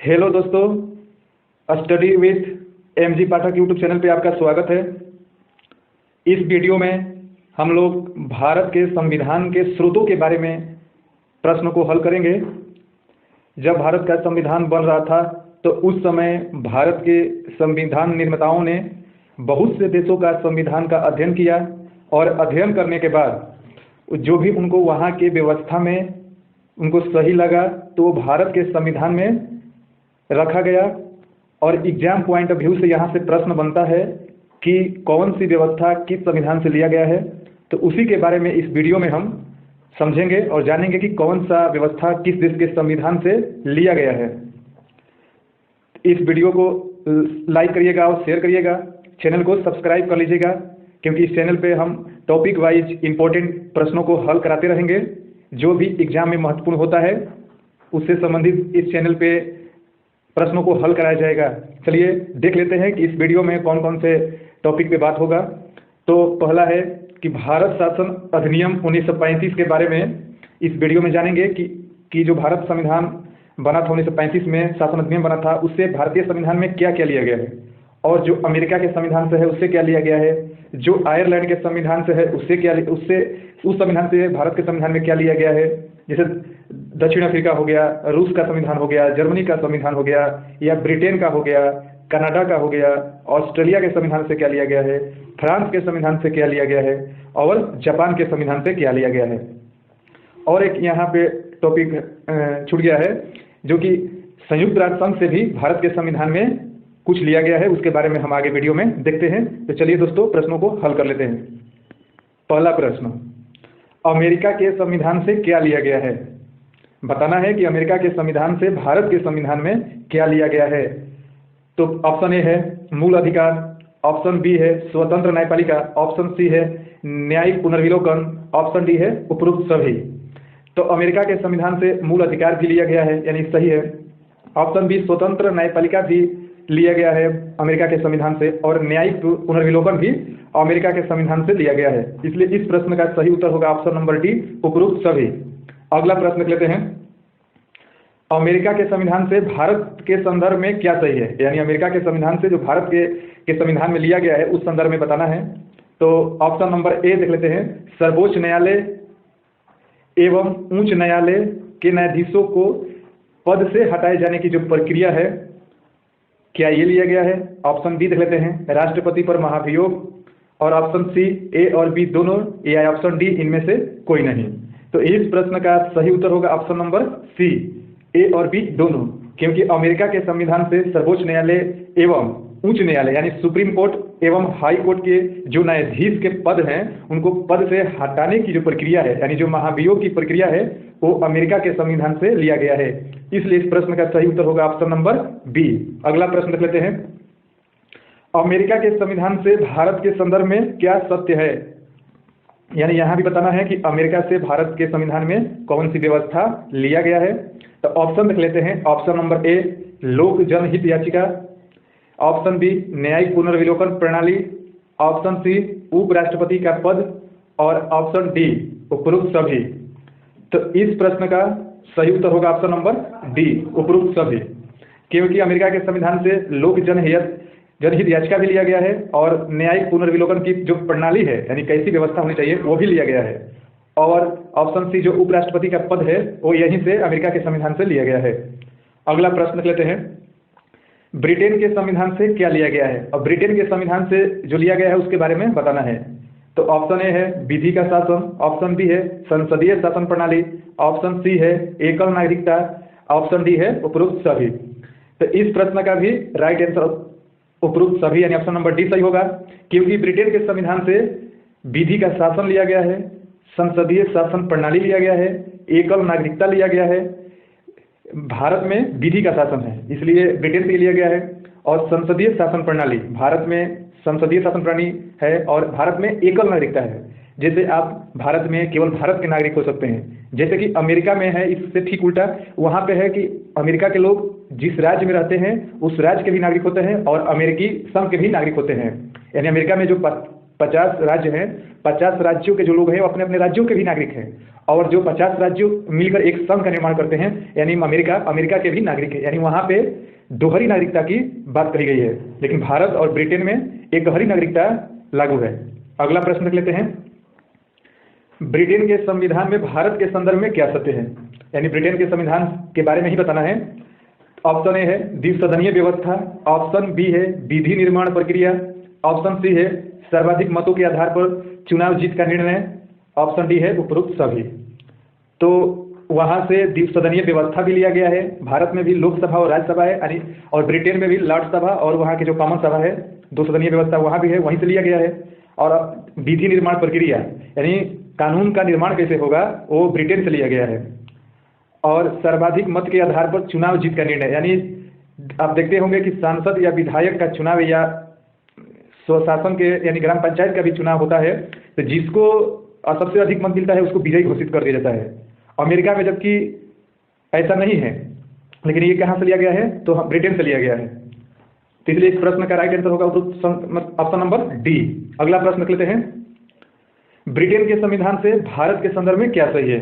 Hello दोस्तों, study with MG Pathak YouTube channel पे आपका स्वागत है। इस वीडियो में हम लोग भारत के संविधान के स्रोतों के बारे में प्रश्न को हल करेंगे। जब भारत का संविधान बन रहा था तो उस समय भारत के संविधान निर्माताओं ने बहुत से देशों का संविधान का अध्ययन किया और अध्ययन करने के बाद जो भी उनको वहाँ के व्यवस्था में उनको सही लगा तो वो भारत के संविधान में रखा गया। और एग्जाम पॉइंट ऑफ व्यू से यहाँ से प्रश्न बनता है कि कौन सी व्यवस्था किस संविधान से लिया गया है। तो उसी के बारे में इस वीडियो में हम समझेंगे और जानेंगे कि कौन सा व्यवस्था किस देश के संविधान से लिया गया है। इस वीडियो को लाइक करिएगा और शेयर करिएगा, चैनल को सब्सक्राइब कर लीजिएगा, क्योंकि इस चैनल पे हम टॉपिक वाइज इम्पोर्टेंट प्रश्नों को हल कराते रहेंगे। जो भी एग्जाम में महत्वपूर्ण होता है उससे संबंधित इस चैनल पे प्रश्नों को हल कराया जाएगा। चलिए देख लेते हैं कि इस वीडियो में कौन कौन से टॉपिक पे बात होगा। तो पहला है कि भारत शासन अधिनियम 1935 के बारे में इस वीडियो में जानेंगे कि जो भारत संविधान बना था 1935 में शासन अधिनियम बना था, उससे भारतीय संविधान में क्या क्या लिया गया है, और जो अमेरिका के संविधान से है उससे क्या लिया गया है, जो आयरलैंड के संविधान से है उससे उस संविधान से भारत के संविधान में क्या लिया गया है। जैसे दक्षिण अफ्रीका हो गया, रूस का संविधान हो गया, जर्मनी का संविधान हो गया, या ब्रिटेन का हो गया, कनाडा का हो गया, ऑस्ट्रेलिया के संविधान से क्या लिया गया है, फ्रांस के संविधान से क्या लिया गया है, और जापान के संविधान से क्या लिया गया है। और एक यहाँ पे टॉपिक छूट गया है जो कि संयुक्त राष्ट्र संघ से भी भारत के संविधान में कुछ लिया गया है, उसके बारे में हम आगे वीडियो में देखते हैं। तो चलिए दोस्तों प्रश्नों को हल कर लेते हैं। पहला प्रश्न, अमेरिका के संविधान से क्या लिया गया है। बताना है कि अमेरिका के संविधान से भारत के संविधान में क्या लिया गया है। तो ऑप्शन ए है मूल अधिकार, ऑप्शन बी है स्वतंत्र न्यायपालिका, ऑप्शन सी है न्यायिक पुनर्विलोकन, ऑप्शन डी है उपरोक्त सभी। तो अमेरिका के संविधान से मूल अधिकार भी लिया गया है, यानी सही है। ऑप्शन बी स्वतंत्र न्यायपालिका भी लिया गया है अमेरिका के संविधान से, और न्यायिक पुनर्विलोकन भी अमेरिका के संविधान से लिया गया है। इसलिए इस प्रश्न का सही उत्तर होगा ऑप्शन नंबर डी, उपरोक्त सभी। अगला प्रश्न लेते हैं, अमेरिका के संविधान से भारत के संदर्भ में क्या सही है, यानी अमेरिका के संविधान से जो भारत के संविधान में लिया गया है उस संदर्भ में बताना है। तो ऑप्शन नंबर ए देख लेते हैं, सर्वोच्च न्यायालय एवं उच्च न्यायालय के न्यायाधीशों को पद से हटाए जाने की जो प्रक्रिया है, क्या ये लिया गया है। ऑप्शन बी देख लेते हैं, राष्ट्रपति पर महाभियोग, और ऑप्शन सी ए और बी दोनों, या ऑप्शन डी इनमें से कोई नहीं। तो इस प्रश्न का सही उत्तर होगा ऑप्शन नंबर सी, ए और बी दोनों, क्योंकि अमेरिका के संविधान से सर्वोच्च न्यायालय एवं उच्च न्यायालय यानी सुप्रीम कोर्ट एवं हाई कोर्ट के जो न्यायाधीश के पद हैं उनको पद से हटाने की जो प्रक्रिया है, यानी जो महाभियोग की प्रक्रिया है, वो अमेरिका के संविधान से लिया गया है। इसलिए इस प्रश्न का सही उत्तर होगा ऑप्शन नंबर बी। अगला प्रश्न देख लेते हैं, अमेरिका के संविधान से भारत के संदर्भ में क्या सत्य है, यानी यहाँ भी बताना है कि अमेरिका से भारत के संविधान में कौन सी व्यवस्था लिया गया है। तो ऑप्शन देख लेते हैं, ऑप्शन नंबर ए लोक जनहित याचिका, ऑप्शन बी न्यायिक पुनर्विलोकन प्रणाली, ऑप्शन सी उपराष्ट्रपति का पद, और ऑप्शन डी उपरोक्त सभी। तो इस प्रश्न का सही उत्तर होगा ऑप्शन नंबर डी, उपरोक्त सभी, क्योंकि अमेरिका के संविधान से लोक जनहित याचिका भी लिया गया है और न्यायिक पुनर्विलोकन की जो प्रणाली है, यानी कैसी व्यवस्था होनी चाहिए, वो भी लिया गया है। और ऑप्शन सी जो उपराष्ट्रपति का पद है वो यहीं से अमेरिका के संविधान से लिया गया है। अगला प्रश्न लेते हैं, ब्रिटेन के संविधान से क्या लिया गया है, और ब्रिटेन के संविधान से जो लिया गया है उसके बारे में बताना है। तो ऑप्शन ए है विधि का शासन, ऑप्शन बी है संसदीय शासन प्रणाली, ऑप्शन सी है एकल नागरिकता, ऑप्शन डी है उपरोक्त सभी। तो इस प्रश्न का भी राइट आंसर उपरोक्त सभी, यानी ऑप्शन नंबर डी सही होगा, क्योंकि ब्रिटेन के संविधान से विधि का शासन लिया गया है, संसदीय शासन प्रणाली लिया गया है, एकल नागरिकता लिया गया है। भारत में विधि का शासन है इसलिए ब्रिटेन से लिया गया है, और संसदीय शासन प्रणाली, भारत में संसदीय शासन प्रणाली है और भारत में एकल नागरिकता है। जैसे आप भारत में केवल भारत के नागरिक हो सकते हैं, जैसे कि अमेरिका में है, इससे ठीक उल्टा वहाँ पे है कि अमेरिका के लोग जिस राज्य में रहते हैं उस राज्य के भी नागरिक होते हैं और अमेरिकी संघ के भी नागरिक होते हैं। यानी अमेरिका में जो 50 राज्य हैं, 50 राज्यों के जो लोग हैं वो अपने अपने राज्यों के भी नागरिक हैं, और जो 50 राज्यों मिलकर एक संघ का निर्माण करते हैं यानी अमेरिका के भी नागरिक हैं। यानी वहाँ पे दोहरी नागरिकता की बात कही गई है, लेकिन भारत और ब्रिटेन में एकहरी नागरिकता लागू है। अगला प्रश्न देख लेते हैं, ब्रिटेन के संविधान में भारत के संदर्भ में क्या सत्य है? यानी ब्रिटेन के संविधान के बारे में ही बताना है। ऑप्शन ए है द्विसदनीय व्यवस्था, ऑप्शन बी है विधि निर्माण प्रक्रिया, ऑप्शन सी है सर्वाधिक मतों के आधार पर चुनाव जीत का निर्णय, ऑप्शन डी है उपरोक्त सभी। तो वहां से द्विसदनीय व्यवस्था भी लिया गया है। भारत में भी लोकसभा और राज्यसभा है, यानी और ब्रिटेन में भी लॉर्ड सभा और वहाँ की जो कॉमन सभा है, दो सदनीय व्यवस्था वहाँ भी है, वहीं से लिया गया है। और विधि निर्माण प्रक्रिया यानी कानून का निर्माण कैसे होगा वो ब्रिटेन से लिया गया है। और सर्वाधिक मत के आधार पर चुनाव जीत का निर्णय, यानी आप देखते होंगे कि सांसद या विधायक का चुनाव या स्वशासन के यानी ग्राम पंचायत का भी चुनाव होता है, तो जिसको सबसे अधिक मत मिलता है उसको विजयी घोषित कर दिया जाता है। अमेरिका में जबकि ऐसा नहीं है, लेकिन ये कहाँ से लिया गया है? तो ब्रिटेन से लिया गया है। तो इसलिए इस प्रश्न का राइट आंसर होगा ऑप्शन नंबर डी। अगला प्रश्न लिख लेते हैं, ब्रिटेन के संविधान से भारत के संदर्भ में क्या सही है?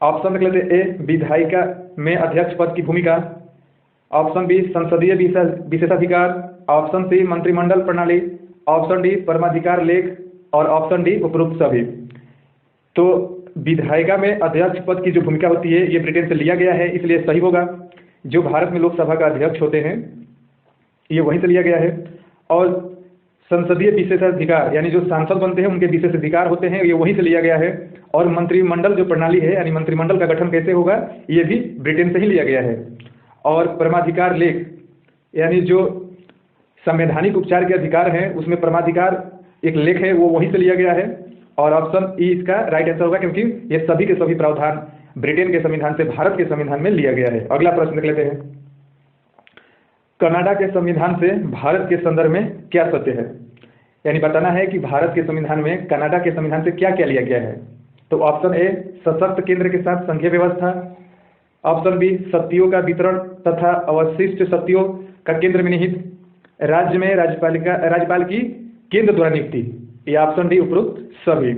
ऑप्शन लिख लेते हैं, ए विधायिका में अध्यक्ष पद की भूमिका, ऑप्शन बी संसदीय विशेषाधिकार, ऑप्शन सी मंत्रिमंडल प्रणाली, ऑप्शन डी परमाधिकार लेख और ऑप्शन डी उपरोक्त सभी। तो विधायिका में अध्यक्ष पद की जो भूमिका होती है ये ब्रिटेन से लिया गया है, इसलिए सही होगा। जो भारत में लोकसभा का अध्यक्ष होते हैं ये वहीं से लिया गया है। और संसदीय विशेषाधिकार यानी जो सांसद बनते हैं उनके विशेषाधिकार होते हैं, ये वहीं से लिया गया है। और मंत्रिमंडल जो प्रणाली है यानी मंत्रिमंडल का गठन कैसे होगा ये भी ब्रिटेन से ही लिया गया है। और परमाधिकार लेख यानी जो संवैधानिक उपचार के अधिकार हैं उसमें परमाधिकार एक लेख है, वो वहीं से लिया गया है। और ऑप्शन ई इसका राइट आंसर होगा, क्योंकि ये सभी के सभी प्रावधान ब्रिटेन के संविधान से भारत के संविधान में लिया गया है। अगला प्रश्न देख लेते हैं, कनाडा के संविधान से भारत के संदर्भ में क्या सत्य है? यानी बताना है कि भारत के संविधान में कनाडा के संविधान से क्या क्या लिया गया है। तो ऑप्शन ए सशक्त केंद्र के साथ संघीय व्यवस्था, ऑप्शन बी शक्तियों का वितरण तथा अवशिष्ट शक्तियों का केंद्र में निहित, राज्य में राज्यपाल की केंद्र द्वारा नियुक्ति, या ऑप्शन डी उपरोक्त सभी।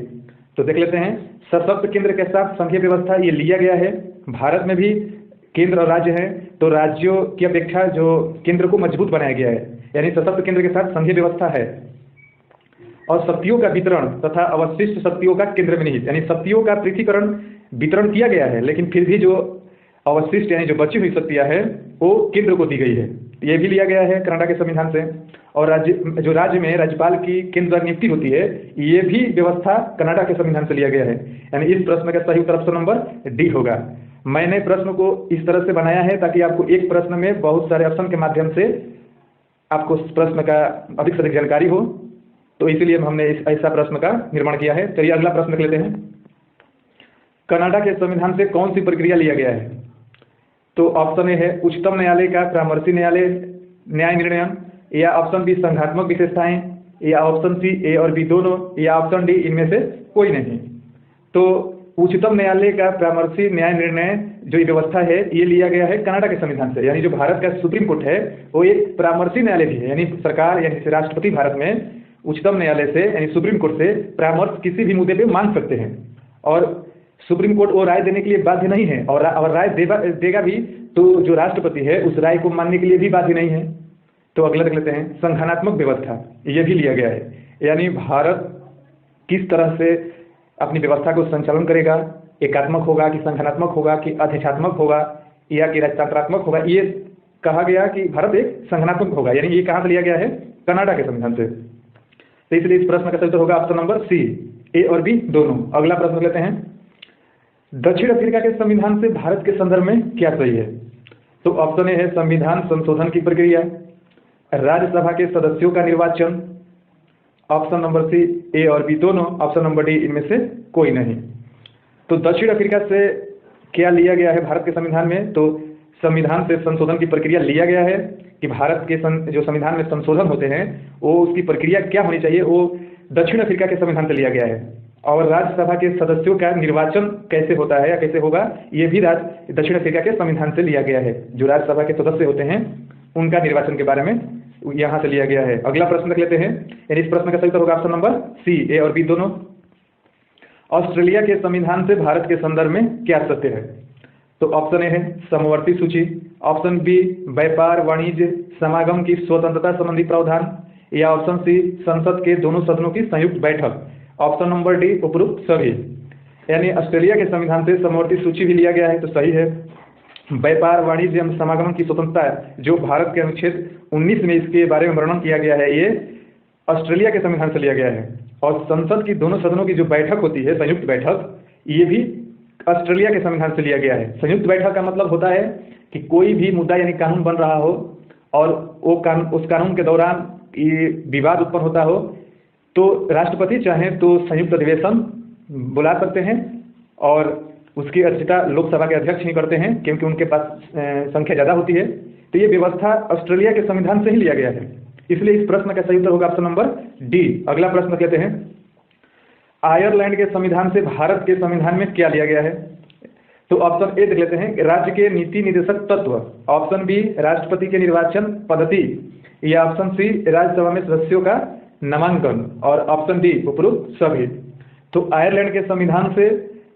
तो देख लेते हैं, सशक्त केंद्र के साथ संघीय व्यवस्था ये लिया गया है। भारत में भी केंद्र और राज्य हैं, तो राज्यों की अपेक्षा जो केंद्र को मजबूत बनाया गया है, यानी सशक्त केंद्र के साथ संघीय व्यवस्था है। और शक्तियों का वितरण तथा अवशिष्ट शक्तियों का केंद्र में निहित, यानी शक्तियों का पृथकीकरण वितरण किया गया है, लेकिन फिर भी जो अवशिष्ट यानी जो बची हुई शक्तियां हैं वो केंद्र को दी गई है। ये भी लिया गया है कनाडा के संविधान से। और राज्य में राज्यपाल की केंद्र द्वारा नियुक्ति होती है, ये भी व्यवस्था कनाडा के संविधान से लिया गया है। यानी इस प्रश्न का सही उत्तर ऑप्शन नंबर डी होगा। मैंने प्रश्न को इस तरह से बनाया है ताकि आपको एक प्रश्न में बहुत सारे ऑप्शन के माध्यम से आपको प्रश्न का अधिक से अधिक जानकारी हो, तो इसीलिए हमने ऐसा प्रश्न का निर्माण किया है। चलिए अगला प्रश्न लिख लेते हैं, कनाडा के संविधान से कौन सी प्रक्रिया लिया गया है? तो ऑप्शन ए है उच्चतम न्यायालय का परामर्शी न्याय निर्णय, या ऑप्शन बी संघात्मक विशेषताएं, या ऑप्शन सी ए और बी दोनों, या ऑप्शन डी इनमें से कोई नहीं। तो उच्चतम न्यायालय का परामर्शी न्याय निर्णय जो ये व्यवस्था है ये लिया गया है कनाडा के संविधान से। यानी जो भारत का सुप्रीम कोर्ट है वो एक परामर्शी न्यायालय भी है, यानी सरकार यानी राष्ट्रपति भारत में उच्चतम न्यायालय से यानी सुप्रीम कोर्ट से परामर्श किसी भी मुद्दे पे मांग सकते हैं। और सुप्रीम कोर्ट वो राय देने के लिए बाध्य नहीं है, और राय देगा भी तो जो राष्ट्रपति है उस राय को मानने के लिए भी बाध्य नहीं है। तो अगला देख लेते हैं, संघात्मक व्यवस्था ये भी लिया गया है, यानी भारत किस तरह से अपनी व्यवस्था को संचालन करेगा, एकात्मक होगा कि संगठनात्मक होगा कि अधिष्ठात्मक होगा या कि राजतंत्रात्मक होगा, ये कहा गया कि भारत एक संगठनात्मक होगा। यानी ये कहाँ से लिया गया है? कनाडा के संविधान से। तो इसलिए इस प्रश्न का सही उत्तर होगा ऑप्शन नंबर सी, ए और बी दोनों। अगला प्रश्न लेते हैं, दक्षिण अफ्रीका के संविधान से भारत के संदर्भ में क्या सही है? तो ऑप्शन ए है संविधान संशोधन की प्रक्रिया, राज्यसभा के सदस्यों का निर्वाचन, ऑप्शन नंबर सी ए और बी दोनों, ऑप्शन नंबर डी इनमें से कोई नहीं। तो दक्षिण अफ्रीका से क्या लिया गया है भारत के संविधान में? तो संविधान से संशोधन की प्रक्रिया लिया गया है कि भारत के जो संविधान में संशोधन होते हैं वो उसकी प्रक्रिया क्या होनी चाहिए, वो दक्षिण अफ्रीका के संविधान से लिया गया है। और राज्यसभा के सदस्यों का निर्वाचन कैसे होता है या कैसे होगा, ये भी दक्षिण अफ्रीका के संविधान से लिया गया है। जो राज्यसभा के सदस्य होते हैं उनका निर्वाचन के बारे में यहाँ से लिया गया है। अगला प्रश्न देख लेते हैं, यानी इस प्रश्न का सही उत्तर होगा ऑप्शन नंबर सी, ए और बी दोनों। ऑस्ट्रेलिया के संविधान से भारत के संदर्भ में क्या सत्य है? तो ऑप्शन ए है समवर्ती सूची, ऑप्शन बी व्यापार वाणिज्य समागम की स्वतंत्रता संबंधी प्रावधान, या ऑप्शन सी संसद के दोनों सदनों की संयुक्त बैठक, ऑप्शन नंबर डी उपरोक्त सभी। यानी ऑस्ट्रेलिया के संविधान से समवर्ती सूची भी लिया गया है, तो सही है। व्यापार वाणिज्य एवं समागम की स्वतंत्रता जो भारत के अनुच्छेद 19 में इसके बारे में वर्णन किया गया है, ये ऑस्ट्रेलिया के संविधान से लिया गया है। और संसद की दोनों सदनों की जो बैठक होती है, संयुक्त बैठक, ये भी ऑस्ट्रेलिया के संविधान से लिया गया है। संयुक्त बैठक का मतलब होता है कि कोई भी मुद्दा यानी कानून बन रहा हो और वो उस कानून के दौरान ये विवाद उत्पन्न होता हो, तो राष्ट्रपति चाहें तो संयुक्त अधिवेशन बुला सकते हैं और उसकी अध्यक्षता लोकसभा के अध्यक्ष ही करते हैं, क्योंकि उनके पास संख्या ज़्यादा होती है। तो ये व्यवस्था ऑस्ट्रेलिया के संविधान से ही लिया गया है, इसलिए इस प्रश्न का सही उत्तर होगा ऑप्शन नंबर डी। अगला प्रश्न कहते हैं, आयरलैंड के संविधान से भारत के संविधान में क्या लिया गया है? तो ऑप्शन ए देख लेते हैं, राज्य के नीति निर्देशक तत्व, ऑप्शन बी राष्ट्रपति के निर्वाचन पद्धति, या ऑप्शन सी राज्यसभा में सदस्यों का नामांकन, और ऑप्शन डी उपरोक्त सभी। तो आयरलैंड के संविधान से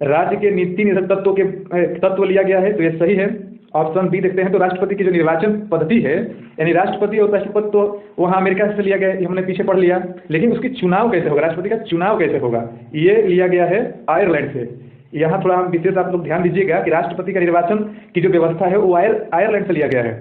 राज्य के नीति निर्देशक तत्व लिया गया है, तो ये सही है। ऑप्शन बी देखते हैं, तो राष्ट्रपति की जो निर्वाचन पद्धति है, यानी राष्ट्रपति और उपराष्ट्रपति तो वहाँ अमेरिका से लिया गया है, ये हमने पीछे पढ़ लिया, लेकिन उसकी चुनाव कैसे होगा, राष्ट्रपति का चुनाव कैसे होगा, ये लिया गया है आयरलैंड से। यहाँ थोड़ा हम विशेष आप लोग ध्यान दीजिएगा कि राष्ट्रपति का निर्वाचन की जो व्यवस्था है वो आयरलैंड से लिया गया है।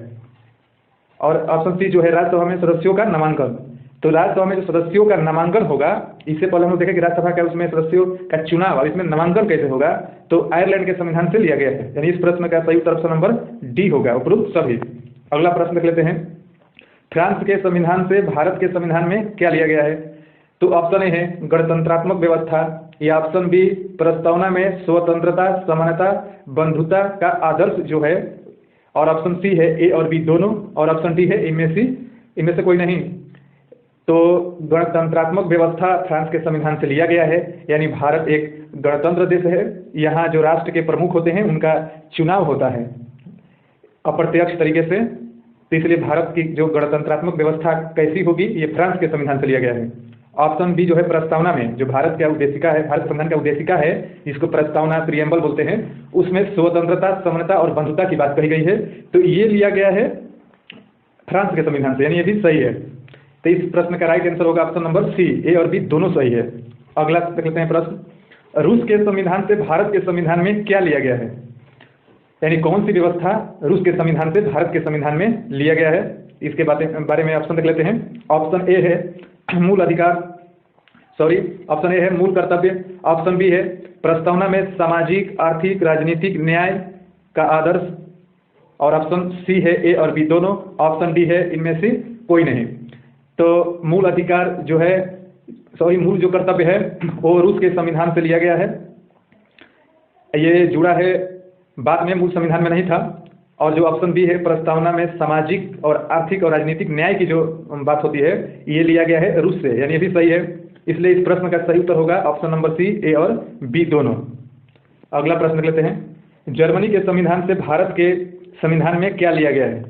और ऑप्शन सी जो है राज्यसभा में सदस्यों का नामांकन, तो राज्यसभा में जो सदस्यों का नामांकन होगा, इससे पहले हम लोग देखें कि राज्यसभा का उसमें सदस्यों का चुनाव, और इसमें नामांकन कैसे होगा, तो आयरलैंड के संविधान से लिया गया है। यानी इस प्रश्न का सही उत्तर ऑप्शन नंबर डी होगा, उपरोक्त सभी। अगला प्रश्न देख लेते हैं, फ्रांस के संविधान से भारत के संविधान में क्या लिया गया है? तो ऑप्शन ए है गणतंत्रात्मक व्यवस्था, या ऑप्शन बी प्रस्तावना में स्वतंत्रता समानता बंधुता का आदर्श जो है, और ऑप्शन सी है ए और बी दोनों, और ऑप्शन डी है इनमें से कोई नहीं। तो गणतंत्रात्मक व्यवस्था फ्रांस के संविधान से लिया गया है, यानी भारत एक गणतंत्र देश है, यहाँ जो राष्ट्र के प्रमुख होते हैं उनका चुनाव होता है अप्रत्यक्ष तरीके से, तो इसलिए भारत की जो गणतंत्रात्मक व्यवस्था कैसी होगी, ये फ्रांस के संविधान से लिया गया है। ऑप्शन बी जो है प्रस्तावना में, जो भारत का उद्देशिका है, भारत संविधान का उद्देशिका है, जिसको प्रस्तावना प्रियम्बल बोलते हैं, उसमें स्वतंत्रता समता और बंधुता की बात कही गई है, तो ये लिया गया है फ्रांस के संविधान से, यानी ये भी सही है। तो इस प्रश्न का राइट आंसर होगा ऑप्शन नंबर सी, ए और बी दोनों सही है। अगला देख लेते हैं प्रश्न, रूस के संविधान से भारत के संविधान में क्या लिया गया है? यानी कौन सी व्यवस्था रूस के संविधान से भारत के संविधान में लिया गया है, इसके बारे में ऑप्शन देख लेते हैं। ऑप्शन ए है मूल अधिकार, ऑप्शन ए है मूल कर्तव्य, ऑप्शन बी है प्रस्तावना में सामाजिक आर्थिक राजनीतिक न्याय का आदर्श, और ऑप्शन सी है ए और बी दोनों, ऑप्शन डी है इनमें से कोई नहीं। तो मूल अधिकार जो है, मूल जो कर्तव्य है वो रूस के संविधान से लिया गया है, ये जुड़ा है बाद में, मूल संविधान में नहीं था। और जो ऑप्शन बी है प्रस्तावना में सामाजिक और आर्थिक और राजनीतिक न्याय की जो बात होती है, ये लिया गया है रूस से, यानी ये भी सही है। इसलिए इस प्रश्न का सही उत्तर होगा ऑप्शन नंबर सी, ए और बी दोनों। अगला प्रश्न लेते हैं, जर्मनी के संविधान से भारत के संविधान में क्या लिया गया है?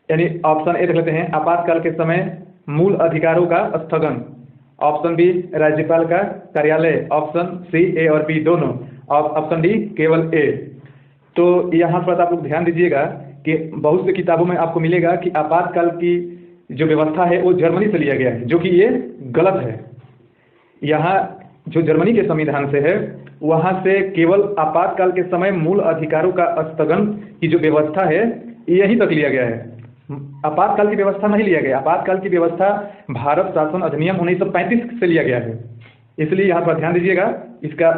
यानी ऑप्शन ए देख लेते हैं, आपातकाल के समय मूल अधिकारों का स्थगन, ऑप्शन बी राज्यपाल का कार्यालय, ऑप्शन सी ए और बी दोनों, ऑप्शन डी केवल ए। तो यहाँ पर आप लोग ध्यान दीजिएगा कि बहुत सी किताबों में आपको मिलेगा कि आपातकाल की जो व्यवस्था है वो जर्मनी से लिया गया है, जो कि ये गलत है। यहाँ जो जर्मनी के संविधान से है, वहाँ से केवल आपातकाल के समय मूल अधिकारों का स्थगन की जो व्यवस्था है यहीं तक लिया गया है, आपातकाल की व्यवस्था नहीं लिया गया। आपातकाल की व्यवस्था भारत शासन अधिनियम 1935 से लिया गया है, इसलिए यहाँ पर ध्यान दीजिएगा। इसका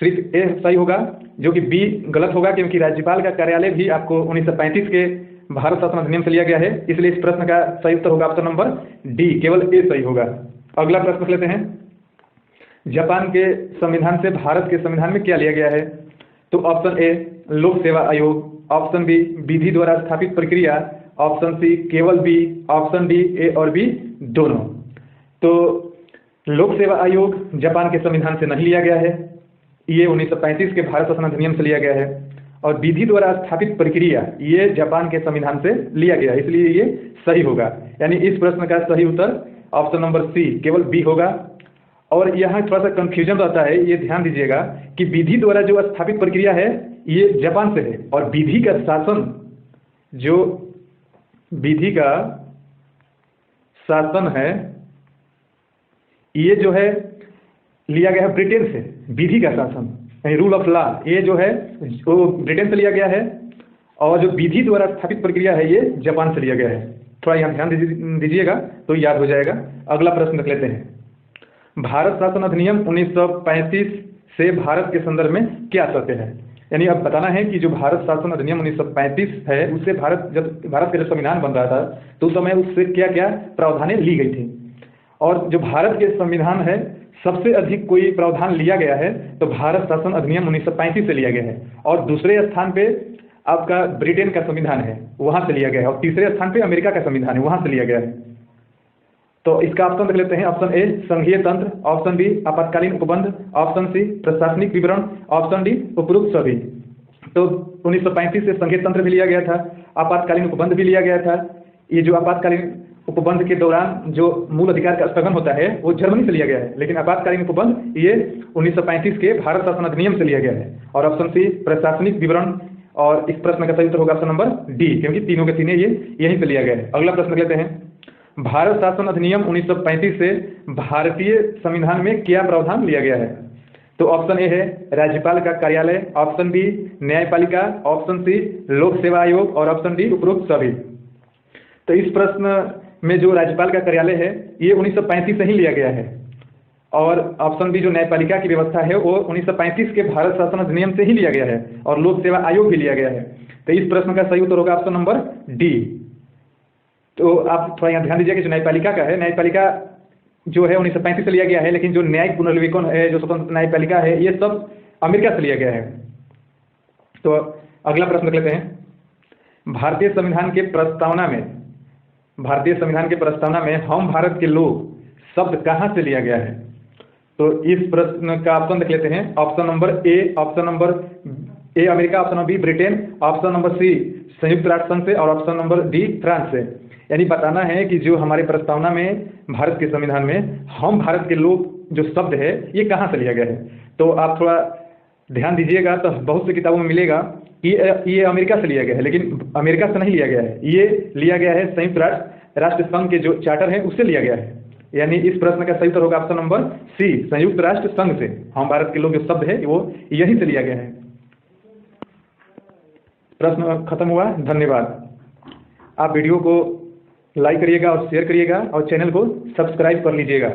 सिर्फ ए सही होगा, जो कि बी गलत होगा, क्योंकि राज्यपाल का कार्यालय भी आपको 1935 के भारत शासन अधिनियम से लिया गया है। इसलिए इस प्रश्न का सही उत्तर होगा ऑप्शन नंबर डी, केवल ए सही होगा। अगला प्रश्न लेते हैं, जापान के संविधान से भारत के संविधान में क्या लिया गया है? तो ऑप्शन ए लोक सेवा आयोग, ऑप्शन बी विधि द्वारा स्थापित प्रक्रिया, ऑप्शन सी केवल बी, ऑप्शन डी ए और बी दोनों। तो लोक सेवा आयोग जापान के संविधान से नहीं लिया गया है, ये 1935 के भारत शासन अधिनियम से लिया गया है। और विधि द्वारा स्थापित प्रक्रिया ये जापान के संविधान से लिया गया, इसलिए ये सही होगा। यानी इस प्रश्न का सही उत्तर ऑप्शन नंबर सी केवल बी होगा। और यहाँ थोड़ा सा कंफ्यूजन रहता है, ये ध्यान दीजिएगा कि विधि द्वारा जो स्थापित प्रक्रिया है ये जापान से है, और विधि का शासन जो विधि का शासन है ये जो है लिया गया है ब्रिटेन से। विधि का शासन यानी रूल ऑफ लॉ ये जो है वो ब्रिटेन से लिया गया है, और जो विधि द्वारा स्थापित प्रक्रिया है ये जापान से लिया गया है। थोड़ा यहाँ ध्यान दीजिएगा तो याद हो जाएगा। अगला प्रश्न रख लेते हैं। भारत शासन अधिनियम 1935 से भारत के संदर्भ में क्या शर्तें हैं। यानी अब बताना है कि जो भारत शासन अधिनियम 1935 है उससे जब भारत का जो संविधान बन रहा था तो उस समय उससे क्या क्या प्रावधानें ली गई थी। और जो भारत के संविधान है सबसे अधिक कोई प्रावधान लिया गया है तो भारत शासन अधिनियम 1935 से लिया गया है, और दूसरे स्थान पे आपका ब्रिटेन का संविधान है वहां से लिया गया है, और तीसरे स्थान पे अमेरिका का संविधान है वहां से लिया गया है। तो इसका ऑप्शन देख लेते हैं। ऑप्शन ए संघीय तंत्र, ऑप्शन बी आपातकालीन उपबंध, ऑप्शन सी प्रशासनिक विवरण, ऑप्शन डी उपरोक्त सभी। तो 1935 से संघीय तंत्र भी लिया गया था, आपातकालीन उपबंध भी लिया गया था। ये जो आपातकालीन उपबंध के दौरान जो मूल अधिकार का स्थगन होता है वो जर्मनी से लिया गया है, लेकिन आपातकालीन उपबंध ये 1935 के भारत शासन अधिनियम से लिया गया है। और ऑप्शन सी प्रशासनिक विवरण, और इस प्रश्न का सही उत्तर होगा ऑप्शन नंबर डी, क्योंकि तीनों के तीनों ये यहीं से लिया गया है। अगला प्रश्न लेते हैं। भारत शासन अधिनियम 1935 से भारतीय संविधान में क्या प्रावधान लिया गया है। तो ऑप्शन ए है राज्यपाल का कार्यालय, ऑप्शन बी न्यायपालिका, ऑप्शन सी लोक सेवा आयोग, और ऑप्शन डी उपरोक्त सभी। तो इस प्रश्न में जो राज्यपाल का कार्यालय है ये 1935 से ही लिया गया है, और ऑप्शन बी जो न्यायपालिका की व्यवस्था है वो 1935 के भारत शासन अधिनियम से ही लिया गया है, और लोक सेवा आयोग भी लिया गया है। तो इस प्रश्न का सही उत्तर होगा ऑप्शन नंबर डी। तो आप थोड़ा यहाँ ध्यान दीजिए कि जो न्यायपालिका का है, न्यायपालिका जो है 1935 से लिया गया है, लेकिन जो न्यायिक पुनर्विवेचन है, जो स्वतंत्र न्यायपालिका है, ये सब अमेरिका से लिया गया है। तो अगला प्रश्न लेते हैं। भारतीय संविधान के प्रस्तावना में हम भारत के लोग शब्द कहाँ से लिया गया है। तो इस प्रश्न का ऑप्शन देख लेते हैं। Option number A, option number A America, option number B Britain, option number C संयुक्त राष्ट्र संघ से, और ऑप्शन नंबर डी फ्रांस से। यानी बताना है कि जो हमारे प्रस्तावना में भारत के संविधान में हम भारत के लोग जो शब्द है ये कहाँ से लिया गया है। तो आप थोड़ा ध्यान दीजिएगा तो बहुत सी किताबों में मिलेगा कि ये अमेरिका से लिया गया है, लेकिन अमेरिका से नहीं लिया गया है, ये लिया गया है संयुक्त राष्ट्र संघ के जो चार्टर है उससे लिया गया है। यानी इस प्रश्न का सही उत्तर होगा ऑप्शन नंबर सी संयुक्त राष्ट्र संघ से। हम भारत के लोग जो शब्द है वो यहीं से लिया गया है। प्रश्न खत्म हुआ। धन्यवाद। आप वीडियो को लाइक करिएगा और शेयर करिएगा, और चैनल को सब्सक्राइब कर लीजिएगा।